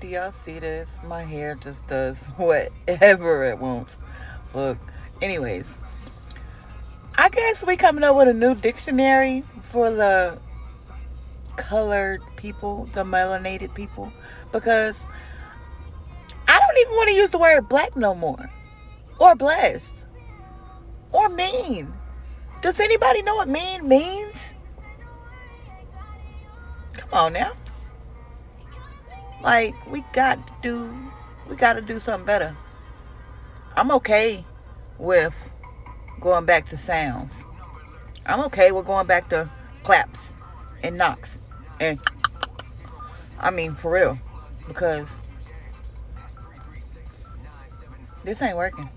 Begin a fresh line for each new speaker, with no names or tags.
Do y'all see this? My hair just does whatever it wants. Look, anyways, I guess we coming up with a new dictionary for the colored people, the melanated people, because I don't even want to use the word black no more, or blessed, or mean. Does anybody know what mean means? Come on now. Like we got to do something better. I'm okay with going back to sounds. I'm okay with going back to claps and knocks and I mean for real because this ain't working.